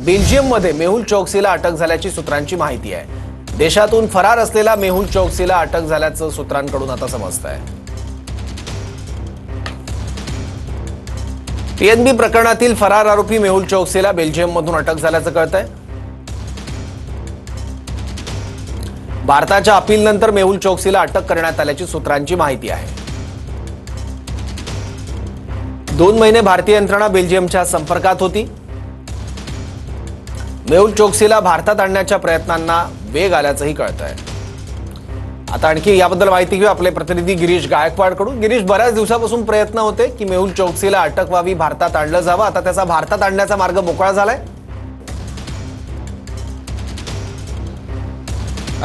बेल्जियममध्ये मेहुल चौकसीला अटक झाल्याची सूत्रांची माहिती आहे। देशातून फरार असलेला मेहुल चौकसीला अटक झाल्याचं सूत्रांकडून आता समजतंय। पीएनबी प्रकरणातील फरार आरोपी मेहुल चौकसीला बेल्जियममधून अटक झाल्याचं कळतंय। भारताच्या अपीलनंतर मेहुल चौकसीला अटक करण्यात आल्याची सूत्रांची माहिती आहे। 2 महिने भारतीय यंत्रणा बेल्जियमच्या संपर्कात होती। मेहुल चौकसीला भारतात आणण्याच्या प्रयत्नांना वेग आल्याचंही कळतंय। आता आणखी याबद्दल माहिती घेऊ आपले प्रतिनिधी गिरीश गायकवाडकडून। गिरीश, बऱ्याच दिवसापासून प्रयत्न होते की मेहुल चौकसीला अटक व्हावी, भारतात आणलं जावं, आता त्याचा भारतात आणण्याचा मार्ग मोकळा झालाय।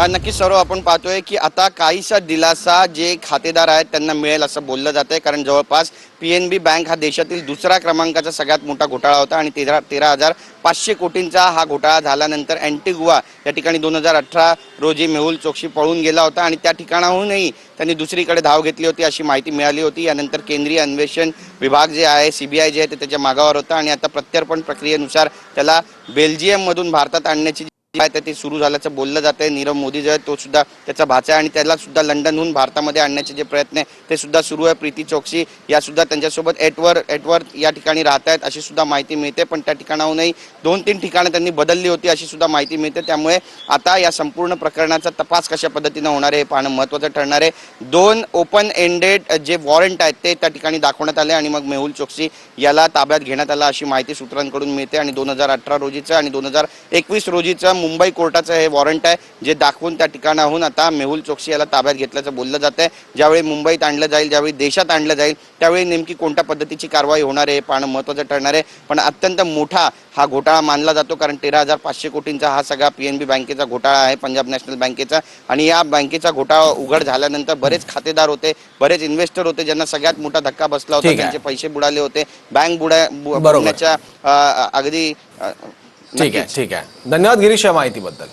नक्कीच सर्व आपण पाहतोय की आता काहीसा दिलासा जे खातेदार आहेत त्यांना मिळेल असं बोललं जातंय, कारण जवळपास पीएनबी बँक हा देशातील दुसऱ्या क्रमांकाचा सगळ्यात मोठा घोटाळा होता आणि 13,500 कोटींचा हा घोटाळा झाल्यानंतर अँटिगुआ या ठिकाणी 2018 रोजी मेहुल चोक्सी पळून गेला होता आणि त्या ठिकाणाहूनही त्यांनी दुसरीकडे धाव घेतली होती अशी माहिती मिळाली होती। यानंतर केंद्रीय अन्वेषण विभाग जे आहे, सीबीआय जे आहे, ते त्याच्या मागावर होता आणि आता प्रत्यर्पण प्रक्रियेनुसार त्याला बेल्जियममधून भारतात आणण्याची ते सुरू झाल्याचं बोललं जातंय। नीरव मोदी जो आहे तो सुद्धा त्याचा भाचा आहे आणि त्याला सुद्धा लंडनहून भारतामध्ये आणण्याचे जे प्रयत्न आहे ते सुद्धा सुरू आहे। प्रीती चोक्सी या सुद्धा त्यांच्यासोबत एटवर्थ या ठिकाणी राहत आहेत अशी सुद्धा माहिती मिळते, पण त्या ठिकाणाहूनही 2-3 ठिकाणं त्यांनी बदलली होती अशी सुद्धा माहिती मिळते। त्यामुळे आता या संपूर्ण प्रकरणाचा तपास कशा पद्धतीनं होणार आहे हे पाहणं महत्त्वाचं ठरणार आहे। 2 ओपन एंडेड जे वॉरंट आहेत ते त्या ठिकाणी दाखवण्यात आले आणि मग मेहुल चोक्सी याला ताब्यात घेण्यात आला अशी माहिती सूत्रांकडून मिळते आणि 2018 रोजीचं आणि 2021 रोजीचं मुंबई कोर्टाचं हे वॉरंट आहे जे दाखवून त्या ठिकाणाहून आता मेहुल चोक्सी याला ताब्यात घेतल्याचं बोललं जातंय। ज्यावेळी मुंबईत आणलं जाईल, ज्यावेळी देशात आणलं जाईल, त्यावेळी नेमकी कोणत्या पद्धतीची कारवाई होणार आहे हे पाहणं महत्त्वाचं ठरणार आहे। पण अत्यंत मोठा हा घोटाळा मानला जातो, कारण 13,500 कोटींचा हा सगळा पीएनबी बँकेचा घोटाळा आहे, पंजाब नॅशनल बँकेचा। आणि या बँकेचा घोटाळा उघड झाल्यानंतर बरेच खातेदार होते, बरेच इन्व्हेस्टर होते ज्यांना सगळ्यात मोठा धक्का बसला होता, त्यांचे पैसे बुडाले होते, बँक बुडण्याच्या अगदी ठीक आहे। धन्यवाद गिरीश या माहितीबद्दल।